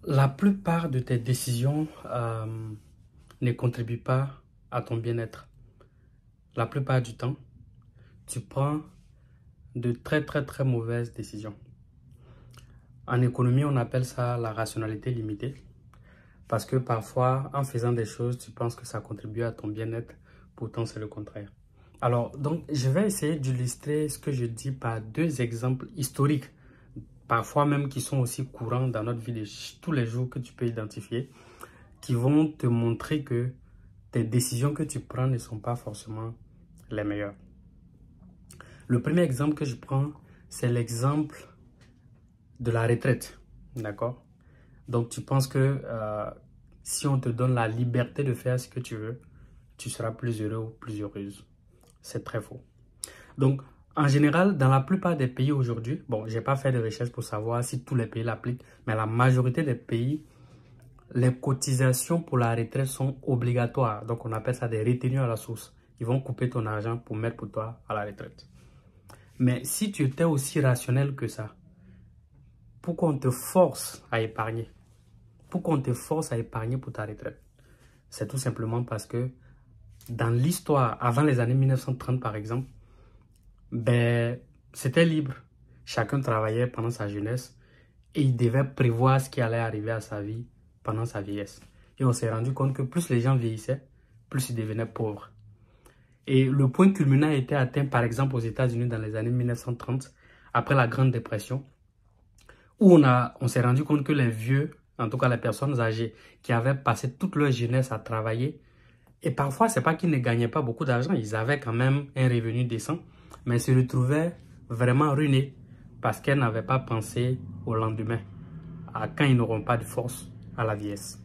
La plupart de tes décisions ne contribuent pas à ton bien-être. La plupart du temps, tu prends de très mauvaises décisions. En économie, on appelle ça la rationalité limitée. Parce que parfois, en faisant des choses, tu penses que ça contribue à ton bien-être. Pourtant, c'est le contraire. Alors, donc, je vais essayer d'illustrer ce que je dis par deux exemples historiques. Parfois même qui sont aussi courants dans notre vie de tous les jours que tu peux identifier, qui vont te montrer que tes décisions que tu prends ne sont pas forcément les meilleures. Le premier exemple que je prends, c'est l'exemple de la retraite. D'accord? Donc, tu penses que si on te donne la liberté de faire ce que tu veux, tu seras plus heureux ou plus heureuse. C'est très faux. Donc, en général, dans la plupart des pays aujourd'hui, bon, je n'ai pas fait de recherche pour savoir si tous les pays l'appliquent, mais la majorité des pays, les cotisations pour la retraite sont obligatoires. Donc, on appelle ça des retenues à la source. Ils vont couper ton argent pour mettre pour toi à la retraite. Mais si tu étais aussi rationnel que ça, pourquoi on te force à épargner? Pourquoi on te force à épargner pour ta retraite? C'est tout simplement parce que dans l'histoire, avant les années 1930 par exemple, ben, c'était libre. Chacun travaillait pendant sa jeunesse et il devait prévoir ce qui allait arriver à sa vie pendant sa vieillesse. Et on s'est rendu compte que plus les gens vieillissaient, plus ils devenaient pauvres. Et le point culminant a été atteint par exemple aux États-Unis dans les années 1930, après la Grande Dépression, où on s'est rendu compte que les vieux, en tout cas les personnes âgées, qui avaient passé toute leur jeunesse à travailler, et parfois, ce n'est pas qu'ils ne gagnaient pas beaucoup d'argent, ils avaient quand même un revenu décent, mais se retrouvaient vraiment ruinés parce qu'elles n'avaient pas pensé au lendemain, à quand ils n'auront pas de force à la vieillesse.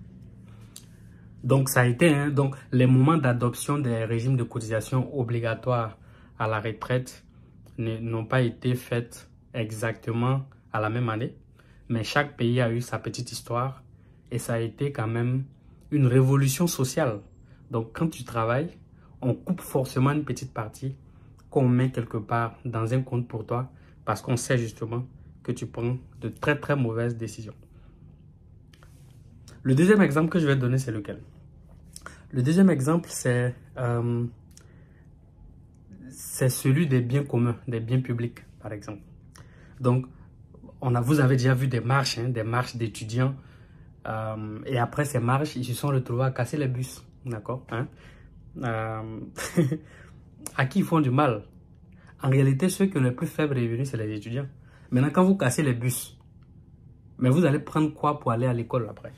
Donc, ça a été, donc, les moments d'adoption des régimes de cotisation obligatoires à la retraite n'ont pas été faits exactement à la même année, mais chaque pays a eu sa petite histoire et ça a été quand même une révolution sociale. Donc, quand tu travailles, on coupe forcément une petite partie qu'on met quelque part dans un compte pour toi parce qu'on sait justement que tu prends de très mauvaises décisions. Le deuxième exemple que je vais te donner, c'est lequel? Le deuxième exemple, c'est celui des biens communs, des biens publics, par exemple. Donc, vous avez déjà vu des marches d'étudiants. Et après ces marches, ils se sont retrouvés à casser les bus. D'accord, hein? À qui ils font du mal? En réalité, ceux qui ont le plus faible revenu, c'est les étudiants. Maintenant, quand vous cassez les bus, mais vous allez prendre quoi pour aller à l'école après?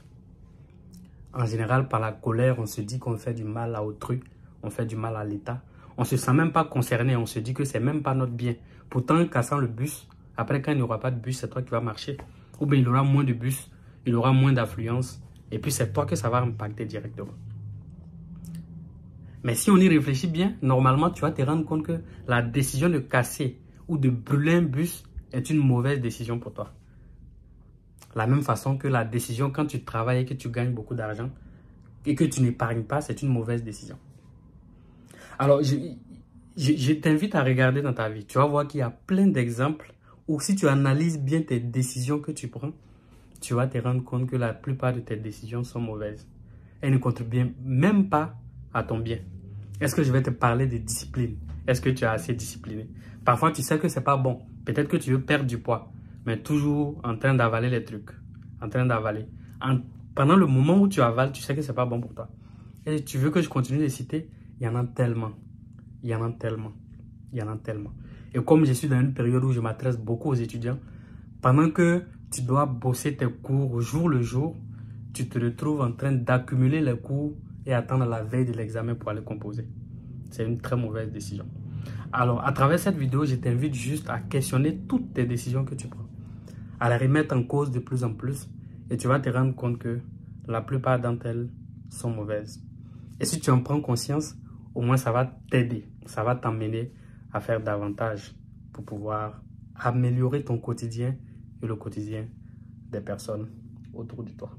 En général, par la colère, on se dit qu'on fait du mal à autrui, on fait du mal à l'État. On ne se sent même pas concerné, on se dit que c'est même pas notre bien. Pourtant, cassant le bus, après quand il n'y aura pas de bus, c'est toi qui vas marcher. Ou bien il aura moins de bus, il aura moins d'affluence. Et puis c'est toi que ça va impacter directement. Mais si on y réfléchit bien, normalement, tu vas te rendre compte que la décision de casser ou de brûler un bus est une mauvaise décision pour toi. La même façon que la décision quand tu travailles et que tu gagnes beaucoup d'argent et que tu n'épargnes pas, c'est une mauvaise décision. Alors, je t'invite à regarder dans ta vie. Tu vas voir qu'il y a plein d'exemples où si tu analyses bien tes décisions que tu prends, tu vas te rendre compte que la plupart de tes décisions sont mauvaises. Elles ne contribuent même pas à ton bien. Est-ce que je vais te parler de discipline? Est-ce que tu es assez discipliné? Parfois, tu sais que c'est pas bon. Peut-être que tu veux perdre du poids, mais toujours en train d'avaler les trucs. En train d'avaler. Pendant le moment où tu avales, tu sais que c'est pas bon pour toi. Et tu veux que je continue de citer? Il y en a tellement. Il y en a tellement. Il y en a tellement. Et comme je suis dans une période où je m'adresse beaucoup aux étudiants, pendant que tu dois bosser tes cours jour le jour, tu te retrouves en train d'accumuler les cours et attendre la veille de l'examen pour aller composer. C'est une très mauvaise décision. Alors, à travers cette vidéo, je t'invite juste à questionner toutes tes décisions que tu prends, à les remettre en cause de plus en plus, et tu vas te rendre compte que la plupart d'entre elles sont mauvaises. Et si tu en prends conscience, au moins ça va t'aider, ça va t'emmener à faire davantage pour pouvoir améliorer ton quotidien et le quotidien des personnes autour de toi.